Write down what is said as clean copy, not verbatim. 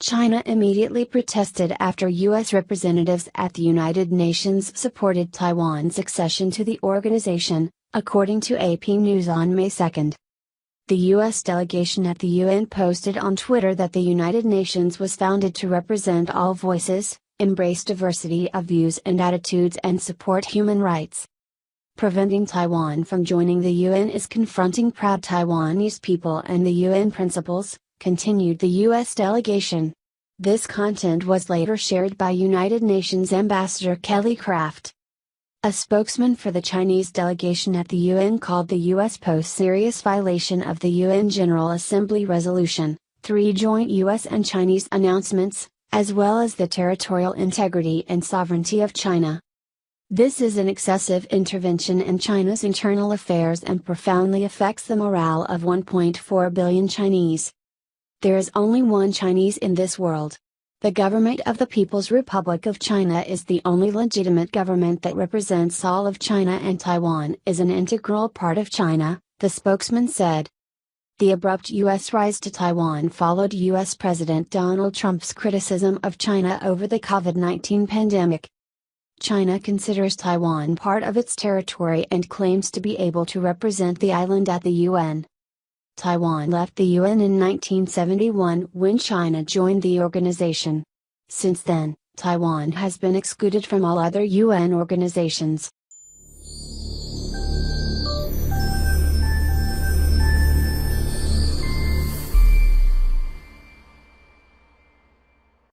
China immediately protested after U.S. representatives at the United Nations supported Taiwan's accession to the organization, according to AP News on May 2. The U.S. delegation at the UN posted on Twitter that the United Nations was founded to represent all voices, embrace diversity of views and attitudes and support human rights. Preventing Taiwan from joining the UN is confronting proud Taiwanese people and the UN principles, continued the U.S. delegation. This content was later shared by United Nations Ambassador Kelly Craft. A spokesman for the Chinese delegation at the UN called the U.S. post serious violation of the UN General Assembly Resolution, 3 joint U.S. and Chinese announcements, as well as the territorial integrity and sovereignty of China. This is an excessive intervention in China's internal affairs and profoundly affects the morale of 1.4 billion Chinese. There is only one Chinese in this world. The government of the People's Republic of China is the only legitimate government that represents all of China, and Taiwan is an integral part of China, the spokesman said. The abrupt U.S. rise to Taiwan followed U.S. President Donald Trump's criticism of China over the COVID-19 pandemic. China considers Taiwan part of its territory and claims to be able to represent the island at the UN. Taiwan left the UN in 1971 when China joined the organization. Since then, Taiwan has been excluded from all other UN organizations.